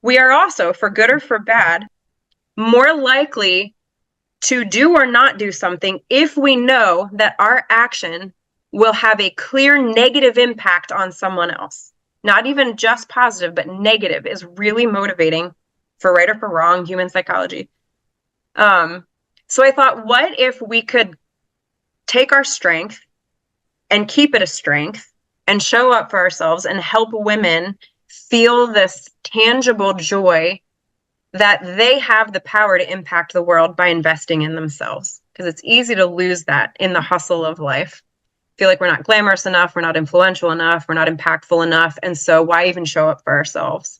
we are also, for good or for bad, more likely to do or not do something if we know that our action will have a clear negative impact on someone else. Not even just positive, but negative is really motivating for right or for wrong, human psychology. So I thought, what if we could take our strength and keep it a strength and show up for ourselves and help women feel this tangible joy that they have the power to impact the world by investing in themselves. Because it's easy to lose that in the hustle of life. Feel like we're not glamorous enough, we're not influential enough, we're not impactful enough. And so why even show up for ourselves?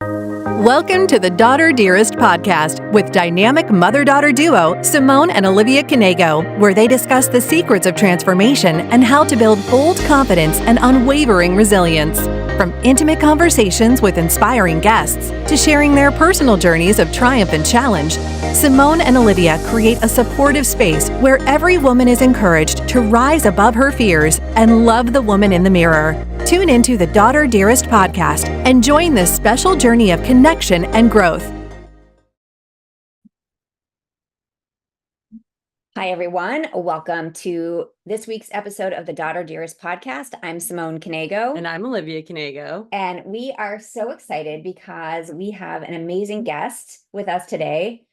Welcome to the Daughter Dearest Podcast with dynamic mother-daughter duo Simone and Olivia Canego, where they discuss the secrets of transformation and how to build bold confidence and unwavering resilience. From intimate conversations with inspiring guests to sharing their personal journeys of triumph and challenge, Simone and Olivia create a supportive space where every woman is encouraged to rise above her fears and love the woman in the mirror. Tune into the Daughter Dearest Podcast and join this special journey of connection and growth. Hi, everyone. Welcome to this week's episode of the Daughter Dearest Podcast. I'm Simone Canego. And I'm Olivia Canego. And we are so excited because we have an amazing guest with us today,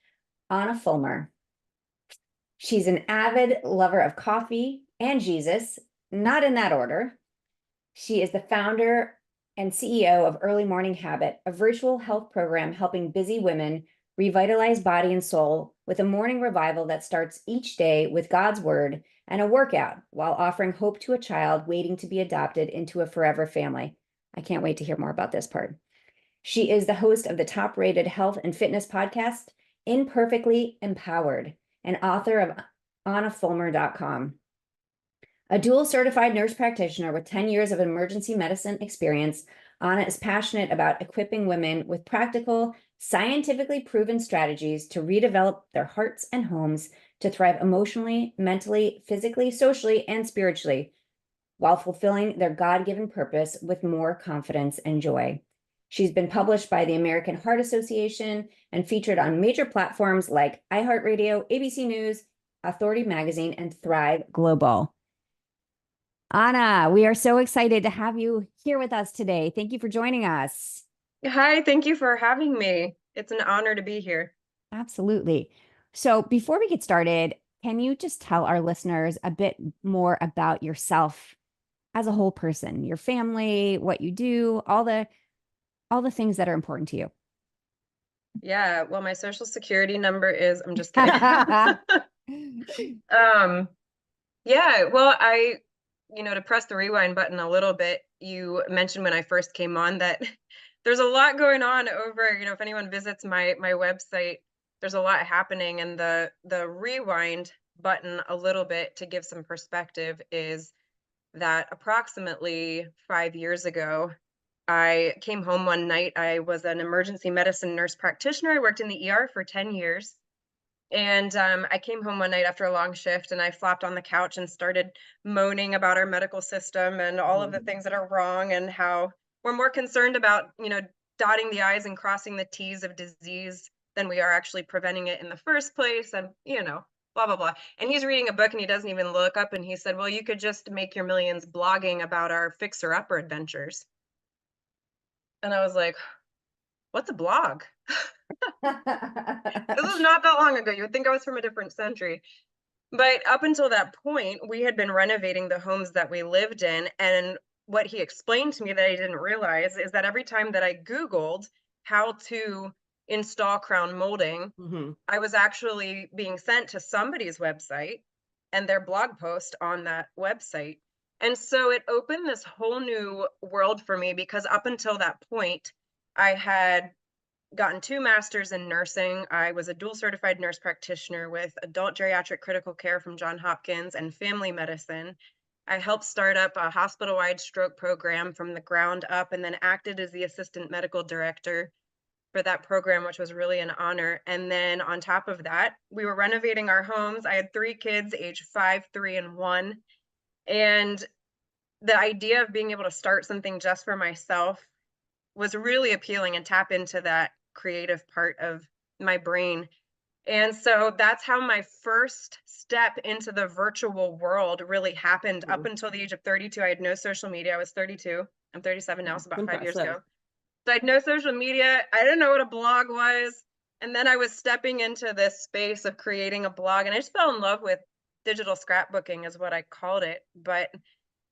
Ahna Fulmer. She's an avid lover of coffee and Jesus, not in that order. She is the founder and CEO of Early Morning Habit, a virtual health program helping busy women revitalize body and soul with a morning revival that starts each day with God's word and a workout while offering hope to a child waiting to be adopted into a forever family. I can't wait to hear more about this part. She is the host of the top-rated health and fitness podcast, imPERFECTly Empowered, and author of AhnaFulmer.com. A dual certified nurse practitioner with 10 years of emergency medicine experience, Ahna is passionate about equipping women with practical, scientifically proven strategies to redevelop their hearts and homes to thrive emotionally, mentally, physically, socially, and spiritually, while fulfilling their God-given purpose with more confidence and joy. She's been published by the American Heart Association and featured on major platforms like iHeartRadio, ABC News, Authority Magazine, and Thrive Global. Ahna, we are so excited to have you here with us today. Thank you for joining us. Hi, thank you for having me. It's an honor to be here. Absolutely. So before we get started, can you just tell our listeners a bit more about yourself as a whole person, your family, what you do, all the things that are important to you? Yeah, well, my social security number is, I'm just kidding. Yeah, well, to press the rewind button a little bit, you mentioned when I first came on that there's a lot going on over, if anyone visits my website, there's a lot happening. And the rewind button a little bit to give some perspective is that approximately 5 years ago, I came home one night. I was an emergency medicine nurse practitioner. I worked in the ER for 10 years. And I came home one night after a long shift and I flopped on the couch and started moaning about our medical system and all of the things that are wrong and how we're more concerned about, dotting the I's and crossing the T's of disease than we are actually preventing it in the first place. And, blah, blah, blah. And he's reading a book and he doesn't even look up. And he said, well, you could just make your millions blogging about our fixer-upper adventures. And I was like, what's a blog? This was not that long ago. You would think I was from a different century. But up until that point, we had been renovating the homes that we lived in. And what he explained to me that I didn't realize is that every time that I Googled how to install crown molding, I was actually being sent to somebody's website and their blog post on that website. And so it opened this whole new world for me because up until that point, I had gotten 2 masters in nursing. I was a dual certified nurse practitioner with adult geriatric critical care from Johns Hopkins and family medicine. I helped start up a hospital-wide stroke program from the ground up and then acted as the assistant medical director for that program, which was really an honor. And then on top of that, we were renovating our homes. I had 3 kids, age 5, 3, and 1. And the idea of being able to start something just for myself was really appealing and tap into that creative part of my brain. And so that's how my first step into the virtual world really happened. Up until the age of 32, I had no social media. I was 32. I'm 37 now, so about 5 years ago. So I had no social media. I didn't know what a blog was. And then I was stepping into this space of creating a blog, and I just fell in love with digital scrapbooking is what I called it. But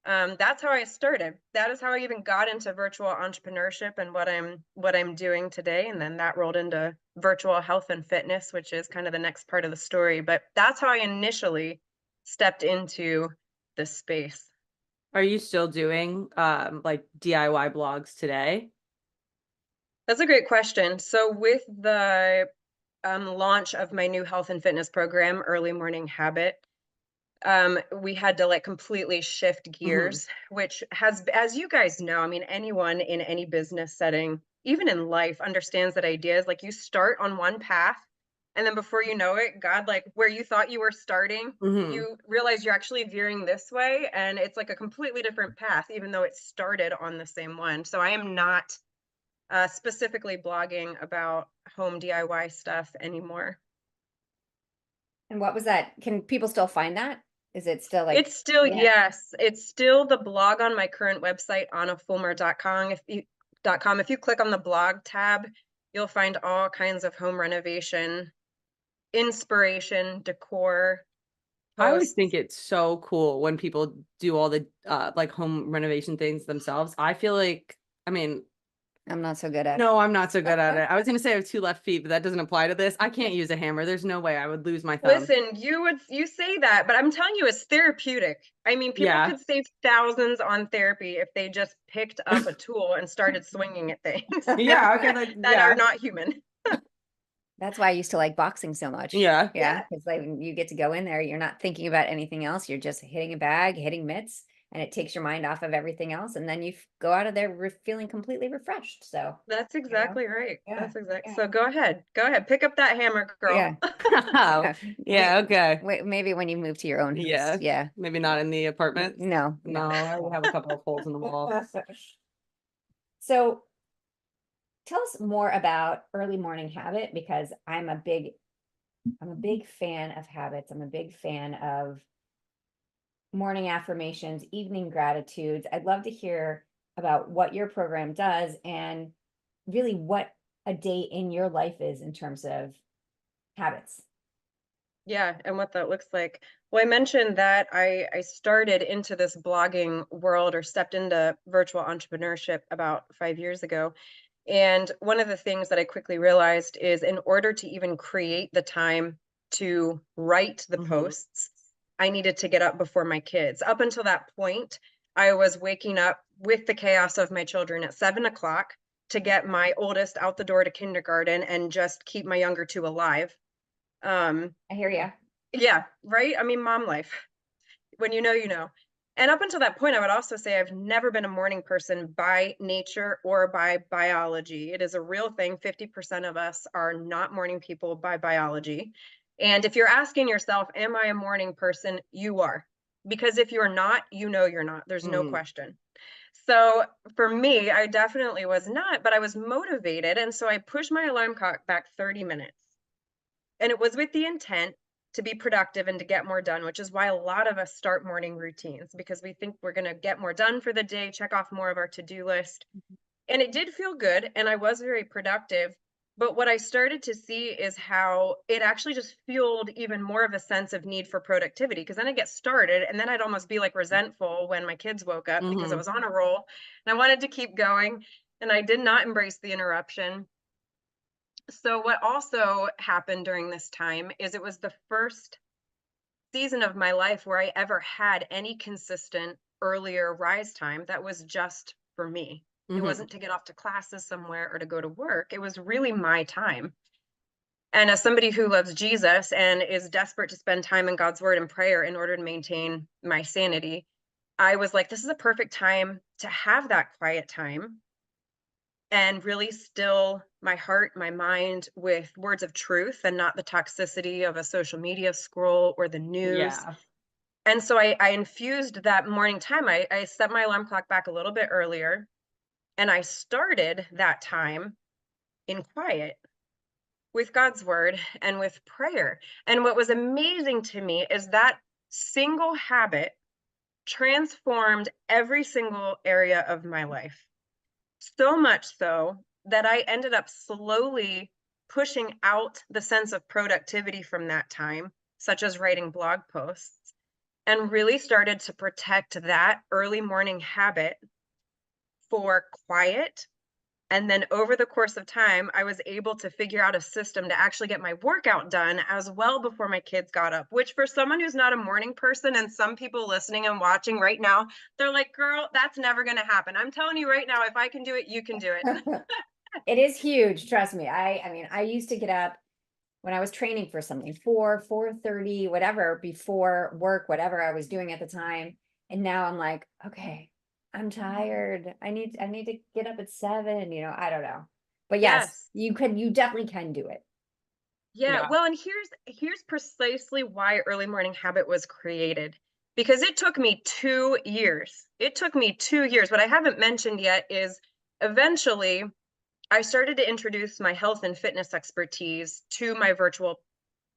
that's how I started. That is how I even got into virtual entrepreneurship and what I'm doing today. And then that rolled into virtual health and fitness, which is kind of the next part of the story. But that's how I initially stepped into this space. Are you still doing like DIY blogs today? That's a great question. So with the launch of my new health and fitness program, Early Morning Habit, we had to like completely shift gears, which has, as you guys know, I mean, anyone in any business setting, even in life, understands that ideas like you start on one path, and then before you know it, God, like where you thought you were starting, you realize you're actually veering this way, and it's like a completely different path, even though it started on the same one. So I am not specifically blogging about home DIY stuff anymore. And what was that? Can people still find that? Is it still like it's still yes, it's still the blog on my current website, ahnafulmer.com. If you click on the blog tab, you'll find all kinds of home renovation inspiration, decor I always posts. think it's so cool when people do all the like home renovation things themselves. I feel like, I mean, I'm not so good at it. no, I'm not so good at it. I was going to say I have 2 left feet, but that doesn't apply to this. I can't use a hammer. There's no way I would lose my thumb. Listen, you say that, but I'm telling you, it's therapeutic. I mean, people could save thousands on therapy if they just picked up a tool and started swinging at things. Yeah, okay, that are not human. That's why I used to like boxing so much. Yeah. Because like you get to go in there, you're not thinking about anything else. You're just hitting a bag, hitting mitts, and it takes your mind off of everything else. And then you go out of there feeling completely refreshed. So that's exactly right. Yeah. That's exactly. So go ahead, pick up that hammer, girl. Yeah. Yeah. Okay. Wait, maybe when you move to your own house. Yeah. Maybe not in the apartment. No. I would have a couple of holes in the wall. So tell us more about Early Morning Habit, because I'm a big fan of habits. I'm a big fan of morning affirmations, evening gratitudes. I'd love to hear about what your program does and really what a day in your life is in terms of habits. Yeah, and what that looks like. Well, I mentioned that I started into this blogging world, or stepped into virtual entrepreneurship about 5 years ago. And one of the things that I quickly realized is, in order to even create the time to write the posts, I needed to get up before my kids. Up until that point, I was waking up with the chaos of my children at 7 o'clock to get my oldest out the door to kindergarten and just keep my younger 2 alive. I hear you. Yeah, right? I mean, mom life. When you know, you know. And up until that point, I would also say I've never been a morning person by nature or by biology. It is a real thing. 50% of us are not morning people by biology. And if you're asking yourself, am I a morning person? You are. Because if you're not, you know you're not. There's no question. So for me, I definitely was not, but I was motivated. And so I pushed my alarm clock back 30 minutes. And it was with the intent to be productive and to get more done, which is why a lot of us start morning routines, because we think we're going to get more done for the day, check off more of our to-do list. And it did feel good, and I was very productive. But what I started to see is how it actually just fueled even more of a sense of need for productivity, because then I'd get started and then I'd almost be like resentful when my kids woke up because I was on a roll and I wanted to keep going, and I did not embrace the interruption. So what also happened during this time is it was the first season of my life where I ever had any consistent earlier rise time that was just for me. It wasn't to get off to classes somewhere or to go to work. It was really my time. And as somebody who loves Jesus and is desperate to spend time in God's word and prayer in order to maintain my sanity, I was like, this is a perfect time to have that quiet time and really still my heart, my mind with words of truth and not the toxicity of a social media scroll or the news. Yeah. And so I infused that morning time. I set my alarm clock back a little bit earlier. And I started that time in quiet with God's word and with prayer. And what was amazing to me is that single habit transformed every single area of my life. So much so that I ended up slowly pushing out the sense of productivity from that time, such as writing blog posts, and really started to protect that early morning habit for quiet. And then over the course of time, I was able to figure out a system to actually get my workout done as well before my kids got up, which for someone who's not a morning person, and some people listening and watching right now, they're like, girl, that's never going to happen. I'm telling you right now, if I can do it, you can do it. It is huge. Trust me. I mean, I used to get up when I was training for something, 4:30, whatever, before work, whatever I was doing at the time. And now I'm like, okay, I'm tired. I need to get up at 7, I don't know. But yes, Yes. you definitely can do it. Yeah. Yeah. Well, and here's precisely why early morning habit was created. Because it took me 2 years. It took me 2 years. What I haven't mentioned yet is eventually I started to introduce my health and fitness expertise to my virtual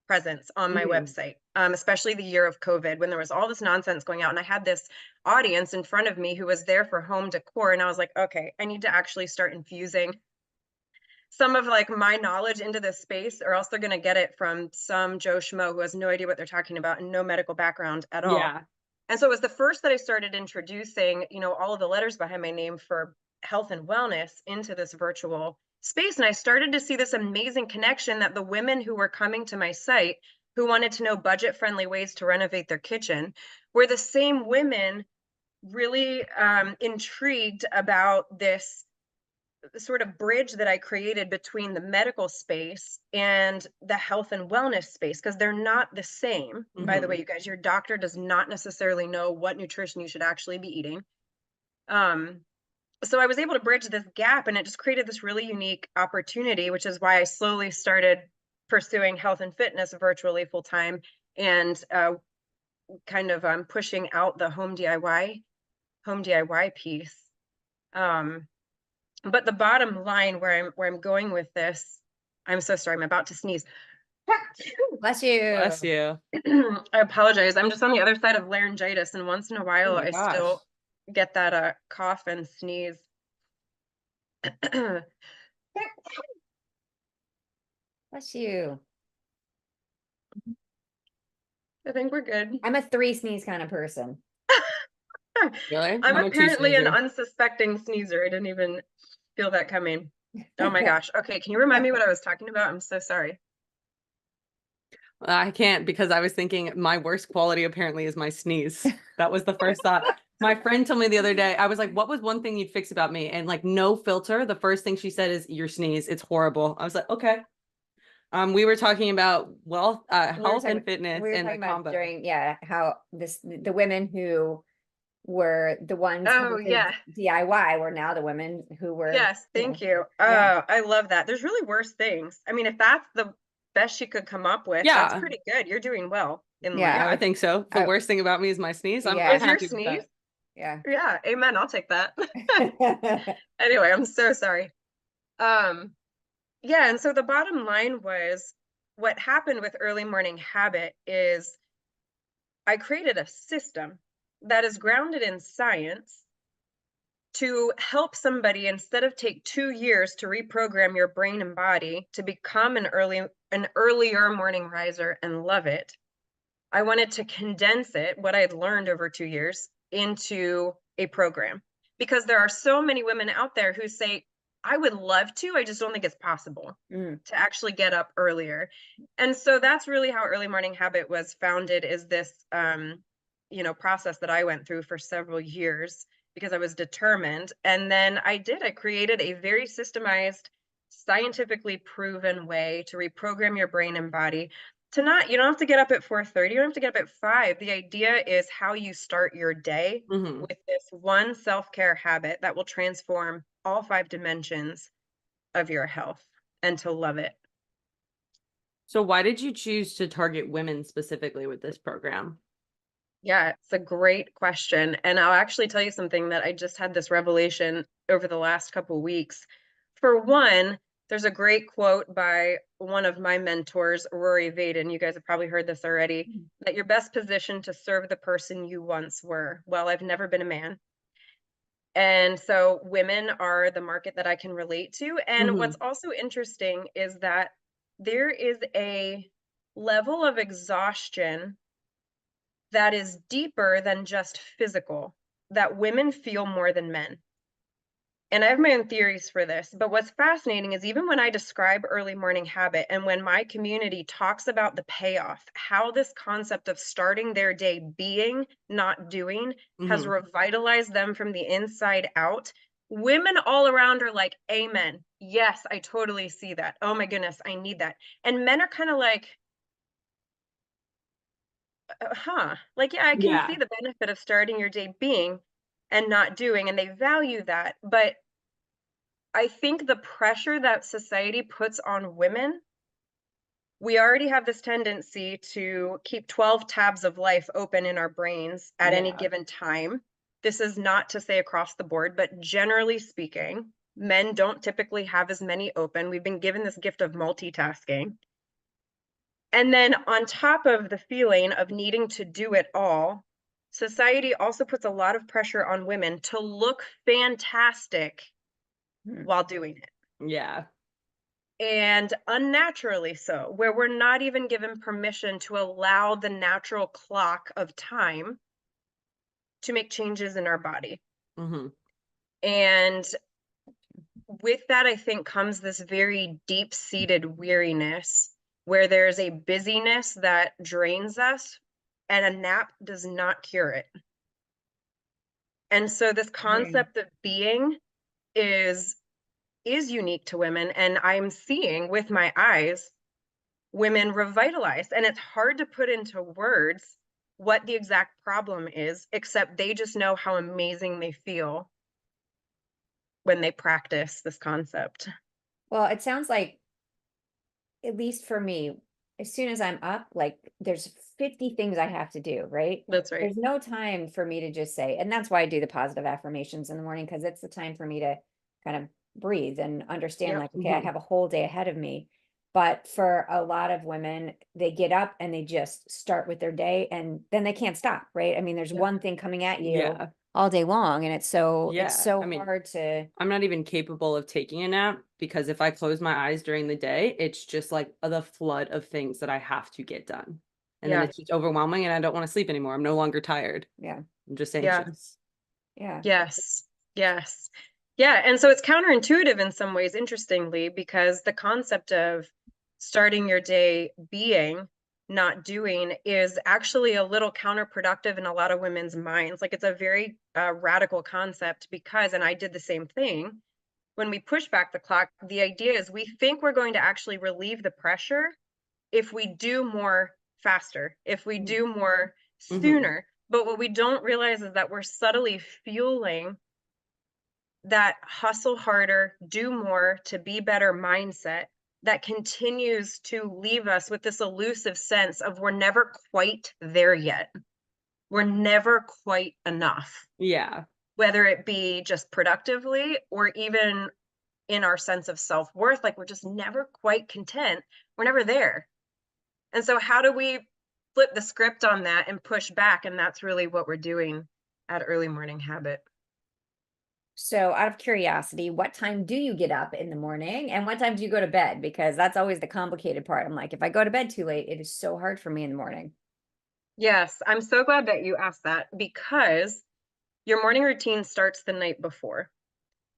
presence on my website, especially the year of COVID when there was all this nonsense going out. And I had this audience in front of me who was there for home decor. And I was like, okay, I need to actually start infusing some of like my knowledge into this space, or else they're going to get it from some Joe Schmo who has no idea what they're talking about and no medical background at all. Yeah. And so it was the first that I started introducing, all of the letters behind my name for health and wellness into this virtual space. And I started to see this amazing connection that the women who were coming to my site who wanted to know budget friendly ways to renovate their kitchen were the same women really intrigued about this sort of bridge that I created between the medical space and the health and wellness space, because they're not the same. By the way, you guys, your doctor does not necessarily know what nutrition you should actually be eating. So I was able to bridge this gap, and it just created this really unique opportunity, which is why I slowly started pursuing health and fitness virtually full time, and kind of pushing out the home DIY piece. But the bottom line where I'm going with this, I'm so sorry, I'm about to sneeze. Bless you. Bless you. I apologize. I'm just on the other side of laryngitis, and once in a while Oh my I gosh. still get that cough and sneeze. Bless you. I think we're good. I'm a 3 sneeze kind of person. Really? I'm a 2 apparently an sneezer. unsuspecting sneezer. I didn't even feel that coming. Oh my gosh. Okay, can you remind me what I was talking about? I'm so sorry. I can't, because I was thinking my worst quality apparently is my sneeze. That was the first thought. My friend told me the other day, I was like, what was one thing you'd fix about me? And like, no filter. The first thing she said is your sneeze. It's horrible. I was like, okay. We were talking about health and fitness We were and the talking about combo. during, how the women who were the ones Oh, who did yeah. DIY were now the women who were. Yes, thank you. Yeah. I love that. There's really worse things. I mean, if that's the best she could come up with, that's Yeah. pretty good. You're doing well in Yeah, Yeah, life. I think so. The worst thing about me is my sneeze. I'm Yeah. Is your happy with sneeze? that. Yeah. Yeah, amen. I'll take that. Anyway, I'm so sorry. Yeah, and so the bottom line was what happened with early morning habit is I created a system that is grounded in science to help somebody, instead of take 2 years to reprogram your brain and body to become an earlier morning riser and love it. I wanted to condense it, what I had learned over 2 years, into a program, because there are so many women out there who say, I would love to, I just don't think it's possible to actually get up earlier. And so that's really how early morning habit was founded, is this process that I went through for several years because I was determined. And then I created a very systemized, scientifically proven way to reprogram your brain and body to you don't have to get up at 4:30, you don't have to get up at 5. The idea is how you start your day with this one self-care habit that will transform all 5 dimensions of your health, and to love it. So why did you choose to target women specifically with this program? Yeah, it's a great question. And I'll actually tell you something that I just had this revelation over the last couple weeks. For one, there's a great quote by one of my mentors, Rory Vaden. You guys have probably heard this already, that you're best positioned to serve the person you once were. Well, I've never been a man. And so women are the market that I can relate to. And what's also interesting is that there is a level of exhaustion that is deeper than just physical, that women feel more than men. And I have my own theories for this, but what's fascinating is even when I describe early morning habit and when my community talks about the payoff, how this concept of starting their day being, not doing, has revitalized them from the inside out, women all around are like, amen. Yes, I totally see that. Oh my goodness, I need that. And men are kind of like, like, yeah, I can see the benefit of starting your day being and not doing, and they value that. But I think the pressure that society puts on women, we already have this tendency to keep 12 tabs of life open in our brains at any given time. This is not to say across the board, but generally speaking, men don't typically have as many open. We've been given this gift of multitasking. And then on top of the feeling of needing to do it all, society also puts a lot of pressure on women to look fantastic while doing it. Yeah. And unnaturally so, where we're not even given permission to allow the natural clock of time to make changes in our body. And with that, I think comes this very deep-seated weariness where there's a busyness that drains us and a nap does not cure it. And so this concept of being is unique to women, and I'm seeing with my eyes women revitalize, and it's hard to put into words what the exact problem is, except they just know how amazing they feel when they practice this concept. Well, it sounds like, at least for me, as soon as I'm up, like there's 50 things I have to do, right? That's right. There's no time for me to just say, and that's why I do the positive affirmations in the morning, because it's the time for me to kind of breathe and understand, like, okay, I have a whole day ahead of me. But for a lot of women, they get up and they just start with their day and then they can't stop, right? I mean, there's one thing coming at you all day long, and it's so hard to. I'm not even capable of taking a nap, because if I close my eyes during the day, it's just like the flood of things that I have to get done. And then it's just overwhelming and I don't want to sleep anymore. I'm no longer tired. Yeah. I'm just anxious. Yeah. Yes. Yeah. And so it's counterintuitive in some ways, interestingly, because the concept of starting your day being, not doing, is actually a little counterproductive in a lot of women's minds. Like, it's a very radical concept because, and I did the same thing, when we push back the clock, the idea is we think we're going to actually relieve the pressure if we do more faster, if we do more sooner. But what we don't realize is that we're subtly fueling that hustle harder, do more to be better mindset that continues to leave us with this elusive sense of we're never quite there yet. We're never quite enough. Yeah. Whether it be just productively or even in our sense of self-worth, like we're just never quite content. We're never there. And so how do we flip the script on that and push back? And that's really what we're doing at Early Morning Habit. So out of curiosity, what time do you get up in the morning and what time do you go to bed? Because that's always the complicated part. I'm like, if I go to bed too late, it is so hard for me in the morning. Yes, I'm so glad that you asked that, because your morning routine starts the night before.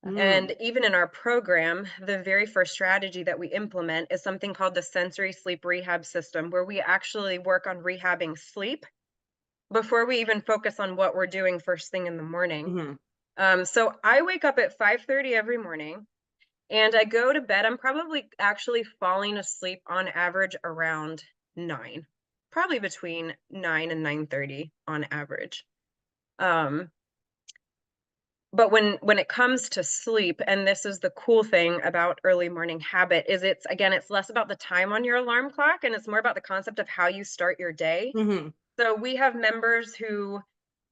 And even in our program, the very first strategy that we implement is something called the sensory sleep rehab system, where we actually work on rehabbing sleep before we even focus on what we're doing first thing in the morning. So I wake up at 5:30 every morning and I go to bed. I'm probably actually falling asleep on average around 9, probably between 9 and 9:30 on average. But when it comes to sleep, and this is the cool thing about Early Morning Habit, is it's less about the time on your alarm clock and it's more about the concept of how you start your day. So we have members who,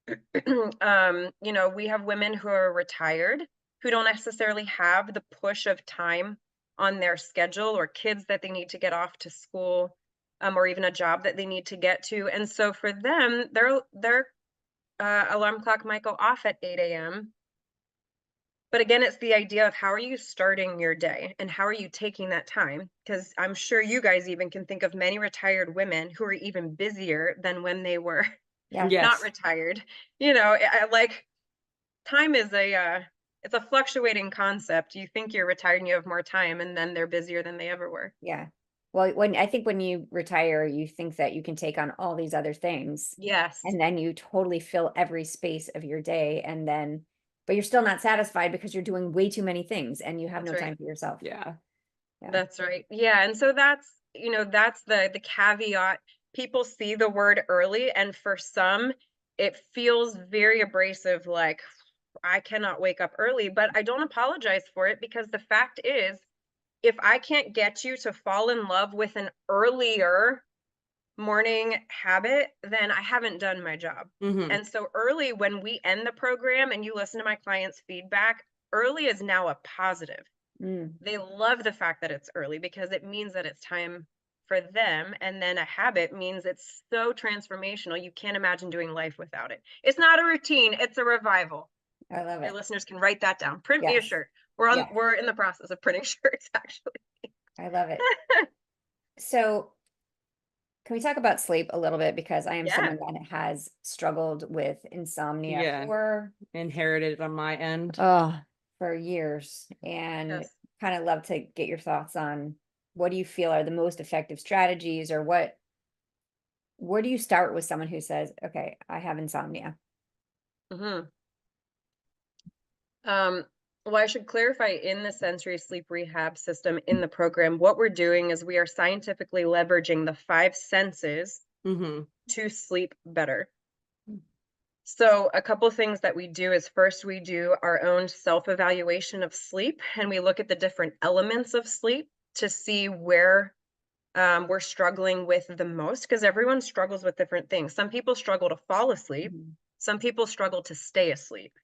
we have women who are retired who don't necessarily have the push of time on their schedule, or kids that they need to get off to school, or even a job that they need to get to. And so for them, their alarm clock might go off at 8 a.m. But again, it's the idea of how are you starting your day and how are you taking that time? Because I'm sure you guys even can think of many retired women who are even busier than when they were Yeah. not Yes. retired. Like time is it's a fluctuating concept. You think you're retired and you have more time, and then they're busier than they ever were. Yeah. Well, when you retire, you think that you can take on all these other things, Yes. and then you totally fill every space of your day, but you're still not satisfied because you're doing way too many things and you have That's no right. time for yourself. Yeah. Yeah. That's right. Yeah, and so that's the caveat. People see the word early, and for some, it feels very abrasive, like, I cannot wake up early, but I don't apologize for it, because the fact is, if I can't get you to fall in love with an earlier morning habit, then I haven't done my job. Mhm. And so early, when we end the program and you listen to my clients' feedback, early is now a positive. Mm. They love the fact that it's early because it means that it's time for them. And then a habit means it's so transformational. You can't imagine doing life without it. It's not a routine, it's a revival. I love Your it. listeners can write that down. Print me a Yes. shirt. Yes. We're in the process of printing shirts, actually. I love it. So can we talk about sleep a little bit? Because I am Yeah. someone that has struggled with insomnia Yeah. for Inherited on my end. for years, and Yes. kind of love to get your thoughts on what do you feel are the most effective strategies, or where do you start with someone who says, okay, I have insomnia? Hmm. Well, I should clarify, in the sensory sleep rehab system in the program, what we're doing is we are scientifically leveraging the 5 senses Mhm. to sleep better. So a couple things that we do is, first, we do our own self-evaluation of sleep, and we look at the different elements of sleep to see where we're struggling with the most, because everyone struggles with different things. Some people struggle to fall asleep. Mhm. Some people struggle to stay asleep.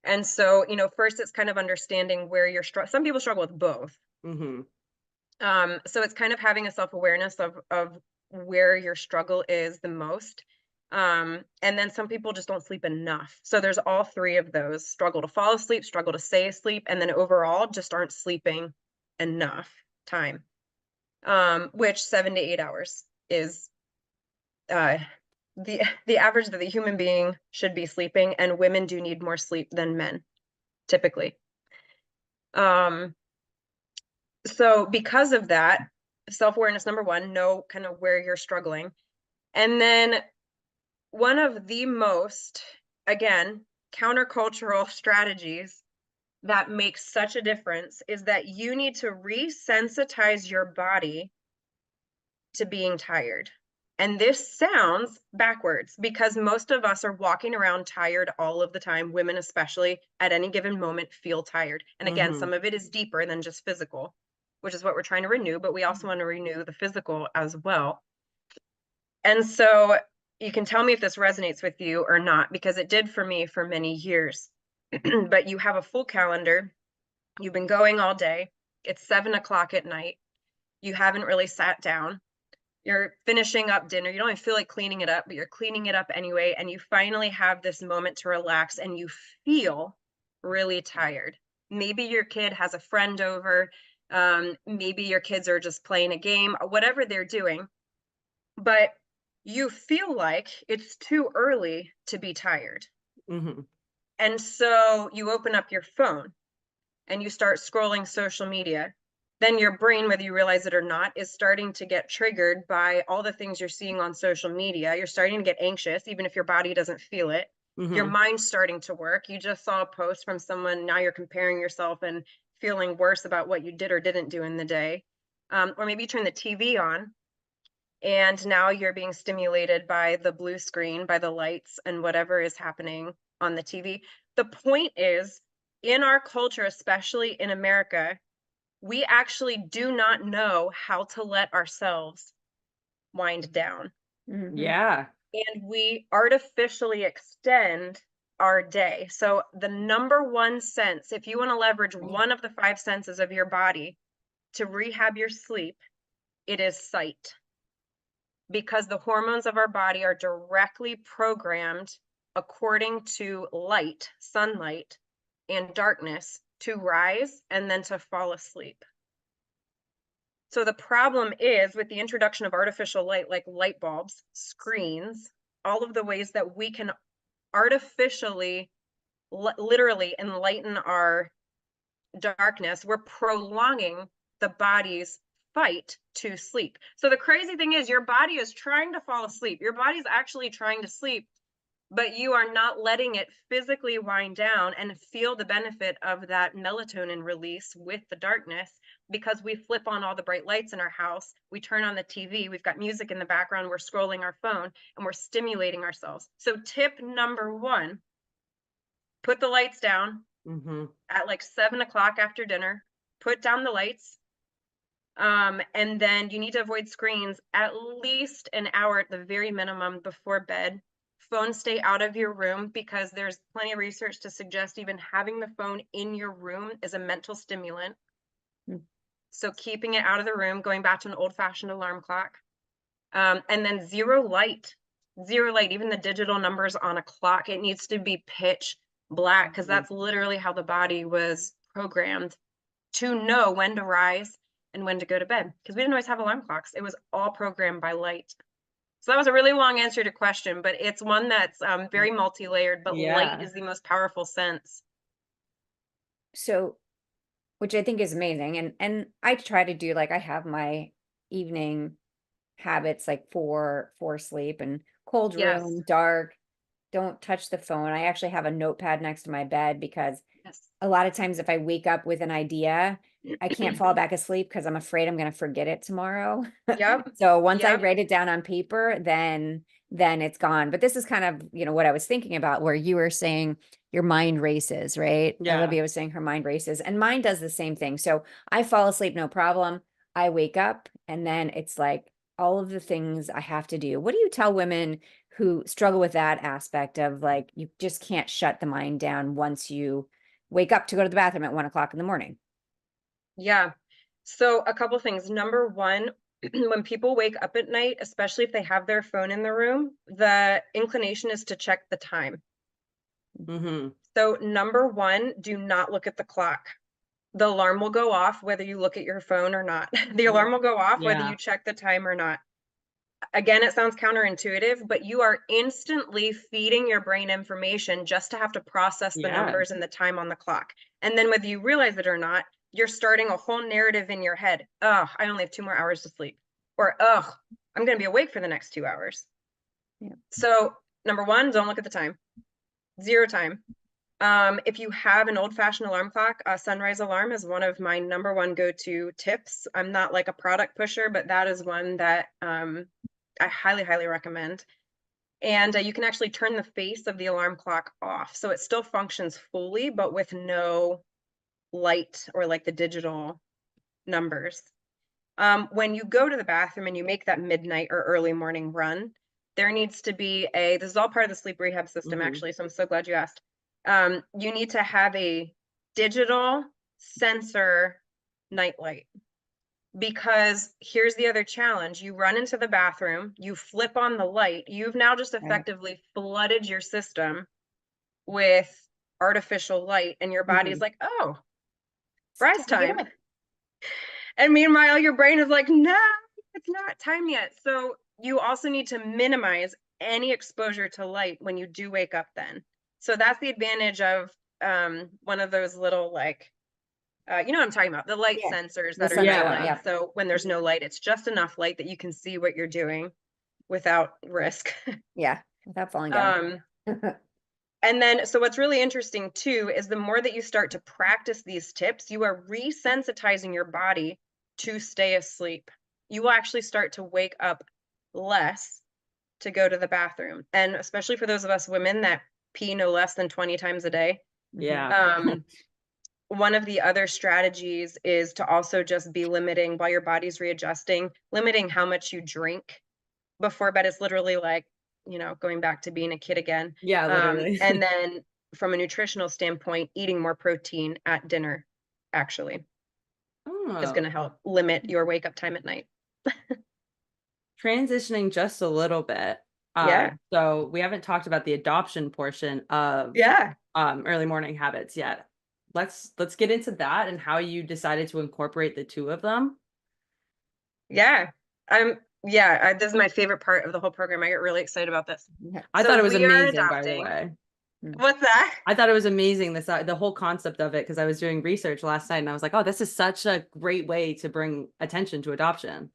And so, first, it's kind of understanding where you're some people struggle with both. Mhm. So it's kind of having a self-awareness of where your struggle is the most. And then some people just don't sleep enough. So there's all 3 of those: struggle to fall asleep, struggle to stay asleep, and then overall just aren't sleeping enough time. Which 7 to 8 hours is uh the average that the human being should be sleeping, and women do need more sleep than men, typically. So because of that, self-awareness, number 1, know kind of where you're struggling. And then one of the most, again, countercultural strategies that makes such a difference is that you need to resensitize your body to being tired. And this sounds backwards, because most of us are walking around tired all of the time. Women, especially, at any given moment, feel tired. And again, Mhm. some of it is deeper than just physical, which is what we're trying to renew, but we also want to renew the physical as well. And so you can tell me if this resonates with you or not, because it did for me for many years. But you have a full calendar, you've been going all day, it's 7 o'clock at night, you haven't really sat down, you're finishing up dinner, you don't even feel like cleaning it up, but you're cleaning it up anyway, and you finally have this moment to relax, and you feel really tired. Maybe your kid has a friend over, maybe your kids are just playing a game, whatever they're doing, but you feel like it's too early to be tired. Mhm. And so you open up your phone and you start scrolling social media. Then your brain, whether you realize it or not, is starting to get triggered by all the things you're seeing on social media. You're starting to get anxious, even if your body doesn't feel it. Your Mhm. mind's starting to work. You just saw a post from someone, now you're comparing yourself and feeling worse about what you did or didn't do in the day. Or maybe you turn the TV on, and now you're being stimulated by the blue screen, by the lights and whatever is happening on the TV. The point is, in our culture, especially in America, we actually do not know how to let ourselves wind down. Mhm. Yeah. And we artificially extend our day. So the number one sense, if you want to leverage one of the 5 senses of your body to rehab your sleep, it is sight. Because the hormones of our body are directly programmed according to light, sunlight, and darkness to rise and then to fall asleep. So the problem is with the introduction of artificial light, like light bulbs, screens, all of the ways that we can artificially, literally enlighten our darkness, we're prolonging the body's fight to sleep. So the crazy thing is your body is trying to fall asleep. Your body's actually trying to sleep, but you are not letting it physically wind down and feel the benefit of that melatonin release with the darkness, because we flip on all the bright lights in our house. We turn on the TV, we've got music in the background, we're scrolling our phone, and we're stimulating ourselves. So tip number 1, put the lights down at like 7 o'clock after dinner, put down the lights. And then you need to avoid screens at least an hour at the very minimum before bed. Phones stay out of your room, because there's plenty of research to suggest even having the phone in your room is a mental stimulant. So keeping it out of the room, going back to an old-fashioned alarm clock. And then zero light, even the digital numbers on a clock, it needs to be pitch black, because that's literally how the body was programmed to know when to rise and when to go to bed, because we didn't always have alarm clocks. It was all programmed by light. So that was a really long answer to question, but it's one that's very multi-layered, but light is the most powerful sense. So, which I think is amazing. And I try to do, like, I have my evening habits, like for sleep, and cold room, dark, don't touch the phone. I actually have a notepad next to my bed, because a lot of times if I wake up with an idea, I can't fall back asleep because I'm afraid I'm going to forget it tomorrow. So once I write it down on paper, then it's gone. But this is kind of, what I was thinking about, where you were saying your mind races, right? Olivia was saying her mind races, and mine does the same thing. So I fall asleep, no problem. I wake up, and then it's like all of the things I have to do. What do you tell women who struggle with that aspect of, like, you just can't shut the mind down once you wake up to go to the bathroom at 1 o'clock in the morning? Yeah. So a couple things. Number 1, when people wake up at night, especially if they have their phone in the room, the inclination is to check the time. So number 1, do not look at the clock. The alarm will go off whether you look at your phone or not. The alarm will go off whether you check the time or not. Again, it sounds counterintuitive, but you are instantly feeding your brain information just to have to process the numbers and the time on the clock. And then whether you realize it or not, you're starting a whole narrative in your head. Oh, I only have 2 more hours to sleep. Or, oh, I'm going to be awake for the next 2 hours. So number 1, don't look at the time. Zero time. If you have an old-fashioned alarm clock, a sunrise alarm is one of my number 1 go-to tips. I'm not like a product pusher, but that is one that I highly, highly recommend. And you can actually turn the face of the alarm clock off, so it still functions fully, but with no light or like the digital numbers. When you go to the bathroom and you make that midnight or early morning run, there needs to be this is all part of the sleep rehab system, actually, so I'm so glad you asked. You need to have a digital sensor nightlight, because here's the other challenge. You run into the bathroom, you flip on the light, you've now just effectively flooded your system with artificial light, and your body's like, oh, rise time. And meanwhile, your brain is like, no, it's not time yet. So you also need to minimize any exposure to light when you do wake up then. So that's the advantage of one of those little, like, you know what I'm talking about, the light sensors that are nightlight. So when there's no light, it's just enough light that you can see what you're doing without risk. Without falling down. And then, so what's really interesting too, is the more that you start to practice these tips, you are resensitizing your body to stay asleep. You will actually start to wake up less to go to the bathroom. And especially for those of us women that pee no less than 20 times a day. One of the other strategies is to also just be limiting, while your body's readjusting, limiting how much you drink before bed. Is literally like going back to being a kid again. Yeah, literally. And then from a nutritional standpoint, eating more protein at dinner actually is going to help limit your wake up time at night. Transitioning just a little bit. Yeah. So we haven't talked about the adoption portion of early morning habits yet. Let's get into that and how you decided to incorporate the two of them. Yeah. This is my favorite part of the whole program. I get really excited about this. I thought it was amazing, by the way. What's that? I thought it was amazing, the whole concept of it, because I was doing research last night and I was like, oh, this is such a great way to bring attention to adoption.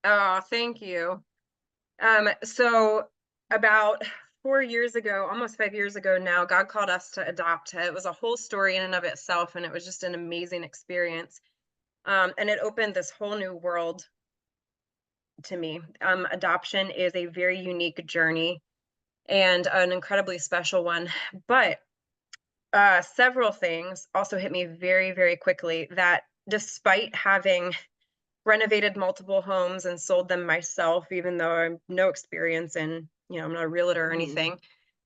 Oh, thank you. So about 4 years ago, almost 5 years ago now, God called us to adopt. It was a whole story in and of itself, and it was just an amazing experience. And it opened this whole new world to me. Adoption is a very unique journey and an incredibly special one. But several things also hit me very, very quickly that despite having renovated multiple homes and sold them myself, even though I have no experience in, I'm not a realtor or anything,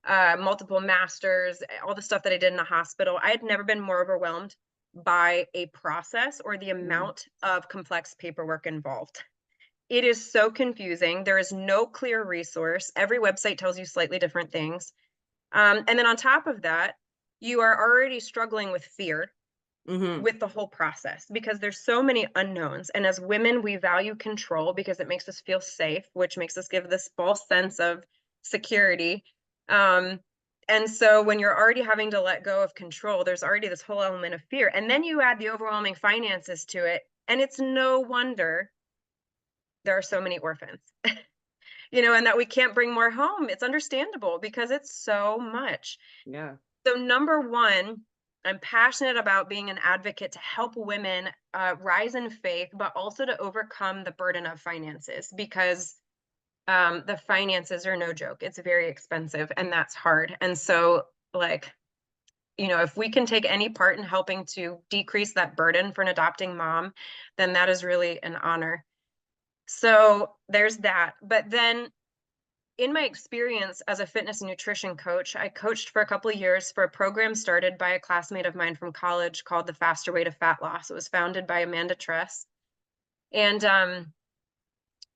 multiple masters, all the stuff that I did in a hospital, I had never been more overwhelmed by a process or the amount of complex paperwork involved. It is so confusing. There is no clear resource. Every website tells you slightly different things. And then on top of that, you are already struggling with fear with the whole process because there's so many unknowns. And as women, we value control because it makes us feel safe, which makes us give this false sense of security. And so when you're already having to let go of control, there's already this whole element of fear. And then you add the overwhelming finances to it. And it's no wonder there are so many orphans, and that we can't bring more home. It's understandable because it's so much. Yeah. So number one, I'm passionate about being an advocate to help women rise in faith, but also to overcome the burden of finances because the finances are no joke. It's very expensive and that's hard. And so if we can take any part in helping to decrease that burden for an adopting mom, then that is really an honor. So there's that. But then in my experience as a fitness and nutrition coach, I coached for a couple of years for a program started by a classmate of mine from college called The Faster Way to Fat Loss. It was founded by Amanda Tress. And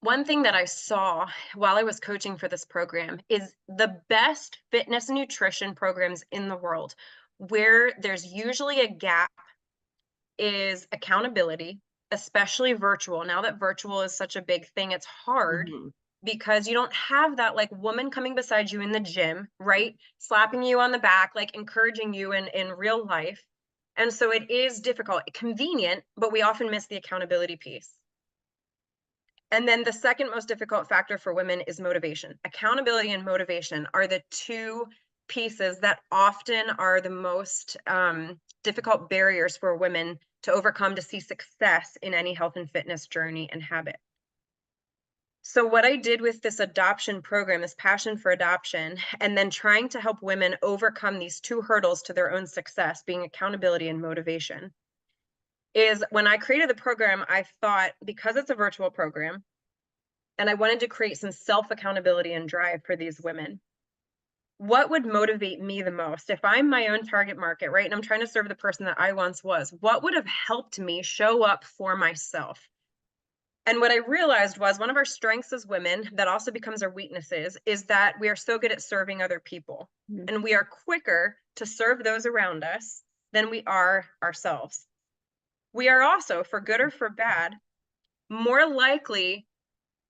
one thing that I saw while I was coaching for this program is the best fitness and nutrition programs in the world, where there's usually a gap, is accountability, especially virtual. Now that virtual is such a big thing, it's hard because you don't have that woman coming beside you in the gym, right? Slapping you on the back, encouraging you in real life. And so it is difficult, convenient, but we often miss the accountability piece. And then the second most difficult factor for women is motivation. Accountability and motivation are the two pieces that often are the most difficult barriers for women to overcome to see success in any health and fitness journey and habit. So what I did with this adoption program, this passion for adoption, and then trying to help women overcome these two hurdles to their own success, being accountability and motivation, is when I created the program, I thought, because it's a virtual program, and I wanted to create some self-accountability and drive for these women, what would motivate me the most? If I'm my own target market, right, and I'm trying to serve the person that I once was, what would have helped me show up for myself? And what I realized was one of our strengths as women that also becomes our weaknesses is that we are so good at serving other people. And we are quicker to serve those around us than we are ourselves. We are also, for good or for bad, more likely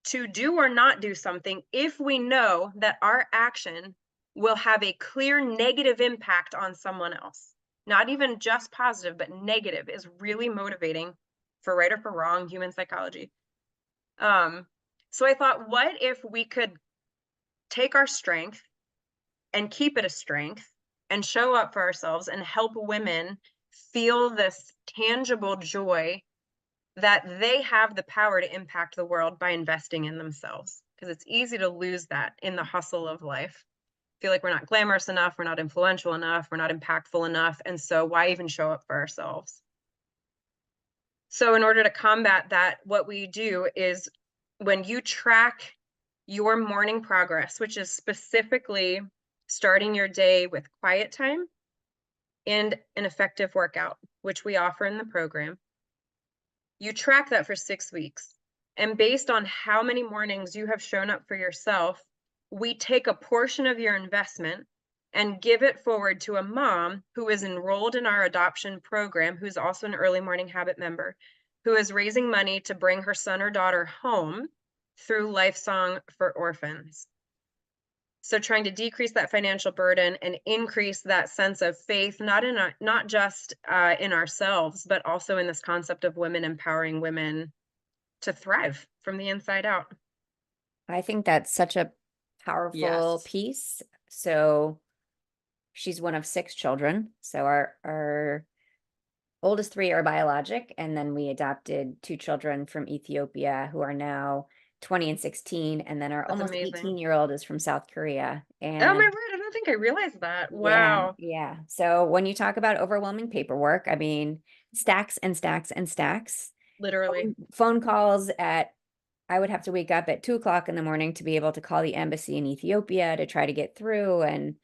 to do or not do something if we know that our action will have a clear negative impact on someone else. Not even just positive, but negative is really motivating for right or for wrong, human psychology. So I thought, what if we could take our strength and keep it a strength and show up for ourselves and help women feel this tangible joy that they have the power to impact the world by investing in themselves? Because it's easy to lose that in the hustle of life. Feel like we're not glamorous enough, we're not influential enough, we're not impactful enough, and so why even show up for ourselves? So in order to combat that, what we do is when you track your morning progress, which is specifically starting your day with quiet time and an effective workout, which we offer in the program. You track that for 6 weeks. And based on how many mornings you have shown up for yourself, we take a portion of your investment and give it forward to a mom who is enrolled in our adoption program, who's also an early morning habit member, who is raising money to bring her son or daughter home through Lifesong for Orphans. So trying to decrease that financial burden and increase that sense of faith, not just in ourselves, but also in this concept of women empowering women to thrive from the inside out. I think that's such a powerful Yes. piece. So she's one of 6 children. So our oldest 3 are biologic, and then we adopted 2 children from Ethiopia who are now 20 and 16, and then our That's almost amazing. 18-year-old is from South Korea. Oh my And word, I don't think I realized that. yeah, Wow. yeah. So when you talk about overwhelming paperwork, I mean, stacks and stacks and stacks. Literally. Phone calls I would have to wake up at 2 o'clock in the morning to be able to call the embassy in Ethiopia to try to get through. And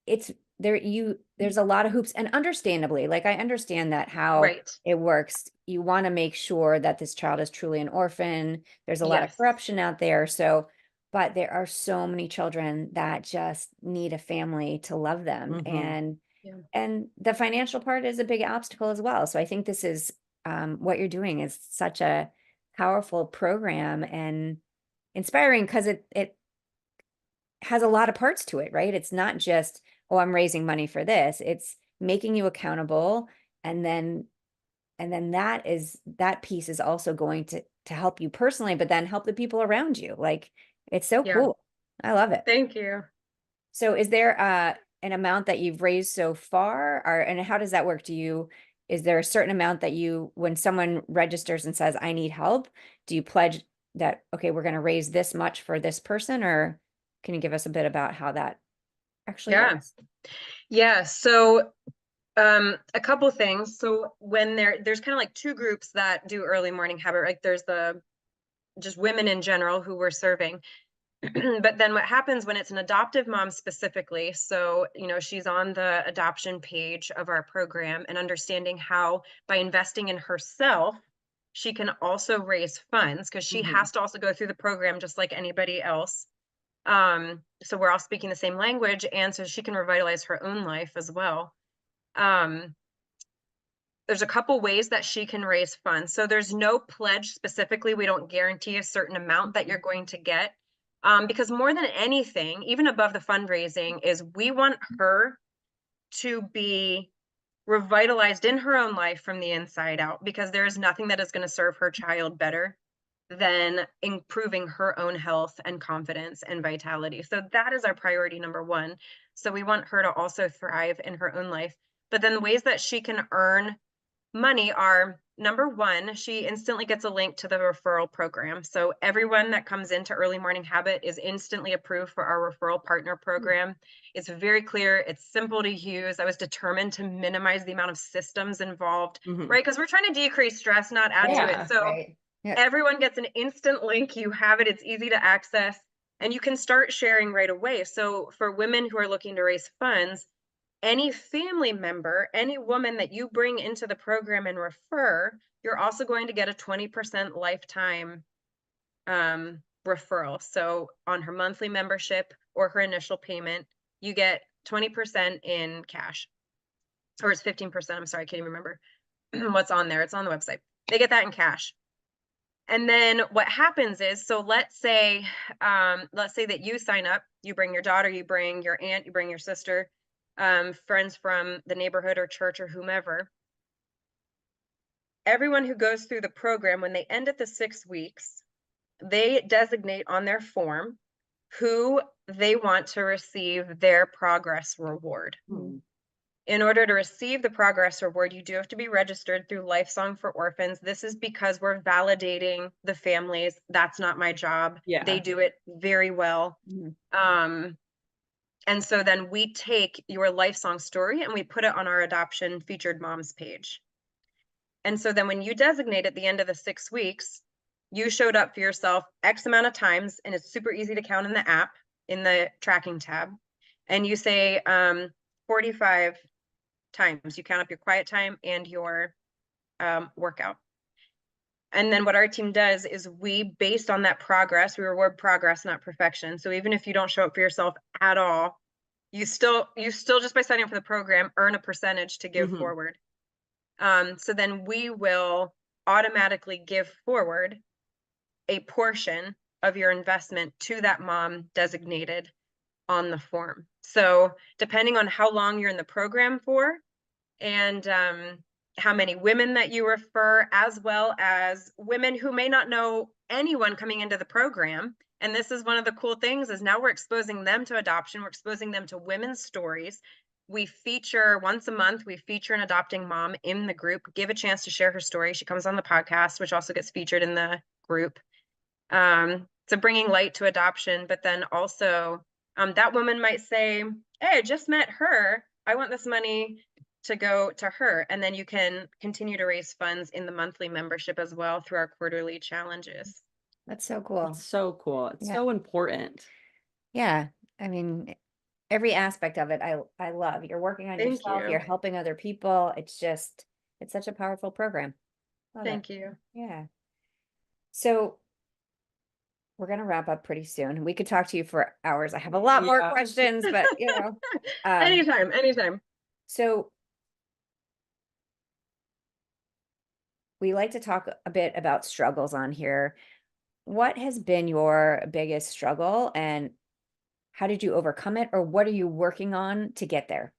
it's there's a lot of hoops, and understandably, like, I understand that how Right. it works. You want to make sure that this child is truly an orphan. There's a lot of Yes. corruption out there. So, but there are so many children that just need a family to love them. Mhm. Yeah. And the financial part is a big obstacle as well. So I think this is what you're doing is such a powerful program and inspiring, because it has a lot of parts to it, right? It's not just, oh, I'm raising money for this. It's making you accountable, and then that piece is also going to help you personally, but then help the people around you. Like, it's so Yeah. cool. I love it. Thank you. So is there an amount that you've raised so far, or and how does that work? Is there a certain amount that when someone registers and says, I need help, do you pledge that, okay, we're going to raise this much for this person? Or can you give us a bit about how that actually Yeah. works? Yeah. So a couple things. So when there's kind of like 2 groups that do early morning habit, like there's the just women in general who we're serving. But then what happens when it's an adoptive mom specifically, so she's on the adoption page of our program, and understanding how by investing in herself she can also raise funds, because she has to also go through the program just like anybody else. So we're all speaking the same language, and so she can revitalize her own life as well. There's a couple ways that she can raise funds. So there's no pledge specifically. We don't guarantee a certain amount that you're going to get. Because more than anything, even above the fundraising, is we want her to be revitalized in her own life from the inside out, because there is nothing that is going to serve her child better than improving her own health and confidence and vitality. So that is our priority number 1. So we want her to also thrive in her own life. But then the ways that she can earn money are, number 1, she instantly gets a link to the referral program. So everyone that comes into Early Morning Habit is instantly approved for our referral partner program. It's very clear. It's simple to use. I was determined to minimize the amount of systems involved, right? Because we're trying to decrease stress, not add to it. So Right. Yeah. everyone gets an instant link. You have it. It's easy to access, and you can start sharing right away. So for women who are looking to raise funds, any family member, any woman that you bring into the program and refer, you're also going to get a 20% lifetime referral. So on her monthly membership or her initial payment, you get 20% in cash, or it's 15%. I'm sorry, I can't even remember what's on there. It's on the website. They get that in cash. And then what happens is, so let's say that you sign up, you bring your daughter, you bring your aunt, you bring your sister, friends from the neighborhood or church or whomever. Everyone who goes through the program, when they end at the 6 weeks, they designate on their form who they want to receive their progress reward. In order to receive the progress reward, you do have to be registered through Lifesong for Orphans. This is because we're validating the families. That's not my job. Yeah. They do it very well. And so then we take your Lifesong story and we put it on our adoption featured moms page. And so then when you designate at the end of the 6 weeks, you showed up for yourself X amount of times, and it's super easy to count in the app, in the tracking tab. And you say 45 times, you count up your quiet time and your workout. And then what our team does is we, based on that progress, we reward progress, not perfection. So even if you don't show up for yourself at all, you still just by signing up for the program, earn a percentage to give forward. So then we will automatically give forward a portion of your investment to that mom designated on the form. So depending on how long you're in the program for, and how many women that you refer, as well as women who may not know anyone coming into the program. And this is one of the cool things, is now we're exposing them to adoption. We're exposing them to women's stories. We feature once a month, we feature an adopting mom in the group, give a chance to share her story. She comes on the podcast, which also gets featured in the group. So bringing light to adoption, but then also that woman might say, hey, I just met her. I want this money to go to her. And then you can continue to raise funds in the monthly membership as well through our quarterly challenges. That's so cool. It's so cool. It's so important. Yeah. I mean, every aspect of it, I love. You're working on yourself, you're helping other people. It's such a powerful program. Thank you. Yeah. So we're going to wrap up pretty soon. We could talk to you for hours. I have a lot more questions, but anytime. So we like to talk a bit about struggles on here. What has been your biggest struggle, and how did you overcome it, or what are you working on to get there?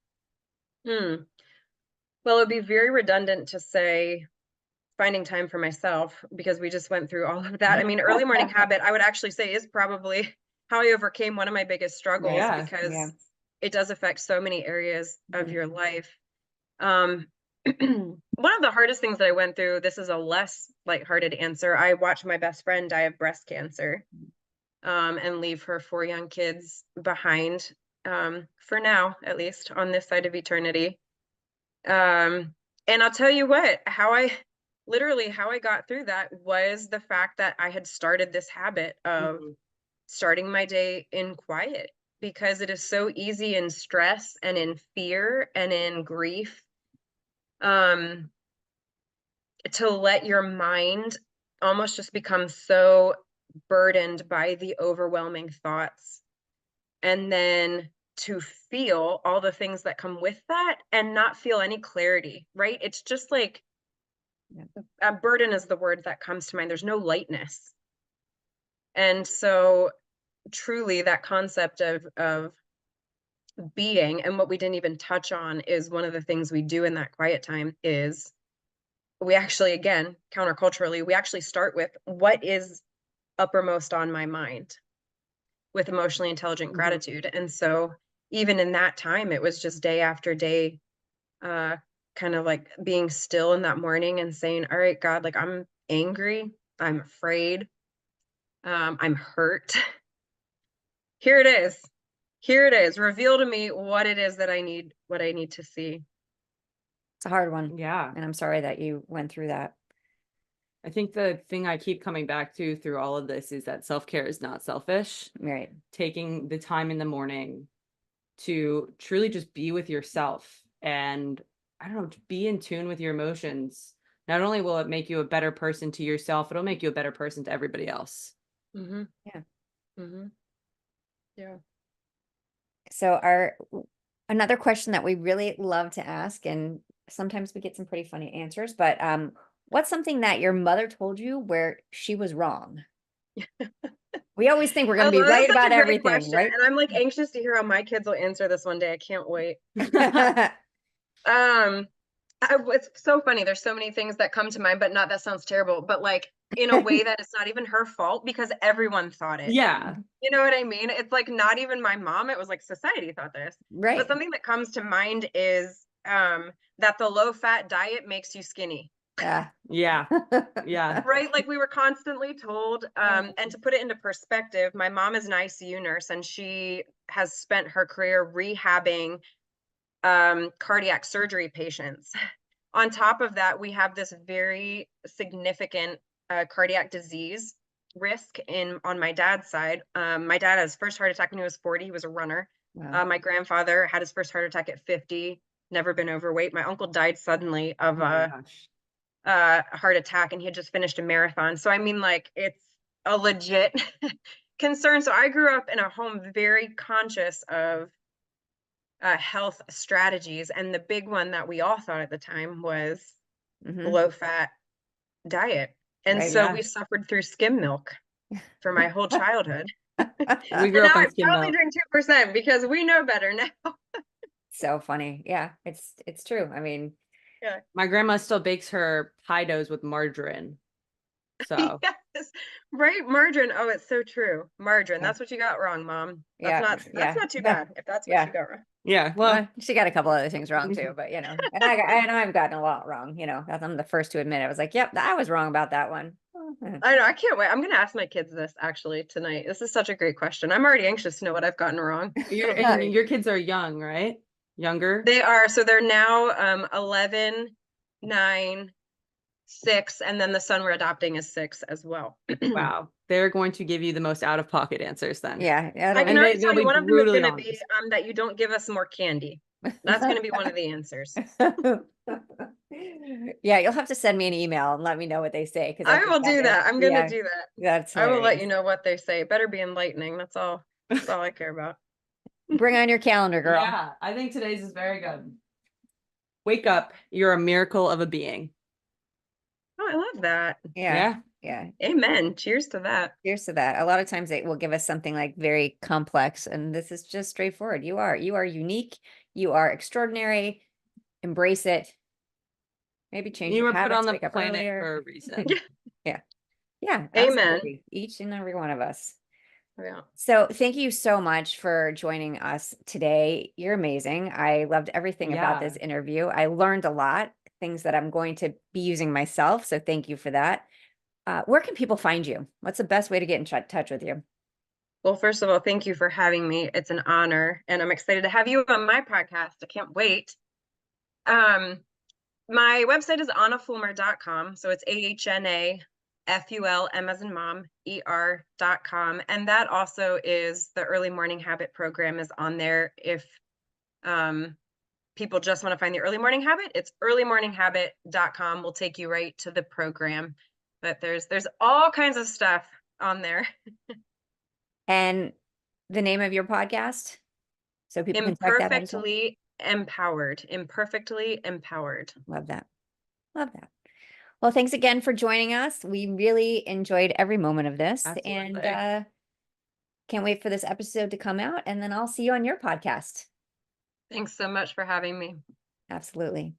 Well, it would be very redundant to say finding time for myself, because we just went through all of that. I mean, early morning habit, I would actually say, is probably how I overcame one of my biggest struggles, because it does affect so many areas of your life. One of the hardest things that I went through, this is a less lighthearted answer. I watched my best friend die of breast cancer, and leave her 4 young kids behind, for now, at least on this side of eternity. And I'll tell you what, how I got through that was the fact that I had started this habit of starting my day in quiet, because it is so easy in stress and in fear and in grief, to let your mind almost just become so burdened by the overwhelming thoughts, and then to feel all the things that come with that and not feel any clarity, right? It's just like a burden is the word that comes to mind. There's no lightness. And so truly that concept of being, and what we didn't even touch on is one of the things we do in that quiet time is we actually, again, counterculturally, we actually start with what is uppermost on my mind, with emotionally intelligent gratitude. And so even in that time, it was just day after day, kind of like being still in that morning and saying, all right, God, like, I'm angry, I'm afraid, I'm hurt. Here it is. Reveal to me what it is that I need to see. It's a hard one. Yeah. And I'm sorry that you went through that. I think the thing I keep coming back to through all of this is that self-care is not selfish. Right. Taking the time in the morning to truly just be with yourself and, I don't know, be in tune with your emotions. Not only will it make you a better person to yourself, it'll make you a better person to everybody else. Yeah. So another question that we really love to ask, and sometimes we get some pretty funny answers, but what's something that your mother told you where she was wrong? We always think we're going to be right about everything, right? And I'm like anxious to hear how my kids will answer this one day. I can't wait. It's so funny. There's so many things that come to mind, but not that sounds terrible, but like in a way that it's not even her fault, because everyone thought it. Yeah. You know what I mean? It's like not even my mom. It was like society thought this. Right. But something that comes to mind is that the low fat diet makes you skinny. Yeah. Right? Like we were constantly told, and to put it into perspective, my mom is an ICU nurse, and she has spent her career rehabbing cardiac surgery patients. On top of that, we have this very significant cardiac disease risk on my dad's side. My dad had his first heart attack when he was 40. He was a runner. Wow. My grandfather had his first heart attack at 50, never been overweight. My uncle died suddenly of a heart attack, and he had just finished a marathon. So I mean, like, it's a legit concern. So I grew up in a home very conscious of health strategies, and the big one that we all thought at the time was low fat diet. And Right, so yeah. we suffered through skim milk for my whole childhood. We grew up Now on I skim probably milk. drink 2% because we know better now. So funny. Yeah, it's true. I mean, My grandma still bakes her pie doughs with margarine. So Yes, right, margarine. Oh, it's so true. Margarine. Yeah. That's what you got wrong, Mom. Yeah, That's yeah, not too yeah, bad if that's what yeah. you got wrong. yeah, well, she got a couple other things wrong too, but you know, and I know I've gotten a lot wrong. You know, I'm the first to admit it. I was like, yep, I was wrong about that one. I know. I can't wait. I'm going to ask my kids this actually tonight. This is such a great question. I'm already anxious to know what I've gotten wrong. and your kids are young, right? Younger? They are. So they're now 11, 9, 6, and then the son we're adopting is 6 as well. Wow. They're going to give you the most out-of-pocket answers then. Yeah, yeah. I can And already they'll tell you be one of them is brutally going to be honest. that you don't give us more candy. That's going to be one of the answers. Yeah, you'll have to send me an email and let me know what they say. Because I will do that. I'm going to do that. That's I will let hilarious. you know what they say. It better be enlightening. That's all I care about. Bring on your calendar, girl. Yeah, I think today's is very good. Wake up. You're a miracle of a being. Oh, I love that. Yeah. Yeah. Amen. Cheers to that. Cheers to that. A lot of times they will give us something like very complex, and this is just straightforward. You are unique. You are extraordinary. Embrace it. Maybe change You your were put habits, on the wake up planet earlier. for a reason. Yeah, Amen. absolutely. Each and every one of us. Yeah. So thank you so much for joining us today. You're amazing. I loved everything about this interview. I learned a lot, things that I'm going to be using myself. So thank you for that. Where can people find you? What's the best way to get in touch with you? Well, first of all, thank you for having me. It's an honor, and I'm excited to have you on my podcast. I can't wait. My website is ahnafulmer.com. So it's AHNAFULM as in mom, ER.com. And that also is the Early Morning Habit program is on there. If people just want to find the Early Morning Habit, it's earlymorninghabit.com. Will take you right to the program. But there's all kinds of stuff on there. And the name of your podcast? So people can check that out as well? Imperfectly Empowered. Imperfectly Empowered. Love that. Love that. Well, thanks again for joining us. We really enjoyed every moment of this. Absolutely. And can't wait for this episode to come out. And then I'll see you on your podcast. Thanks so much for having me. Absolutely.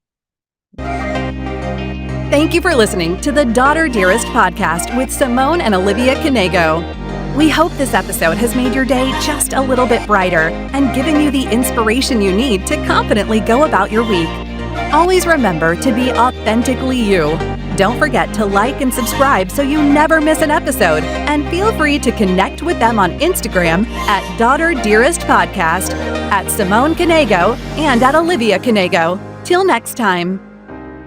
Thank you for listening to the Daughter Dearest Podcast with Simone and Olivia Canego. We hope this episode has made your day just a little bit brighter and given you the inspiration you need to confidently go about your week. Always remember to be authentically you. Don't forget to like and subscribe so you never miss an episode. And feel free to connect with them on Instagram at Daughter Dearest Podcast, at Simone Canego, and at Olivia Canego. Till next time.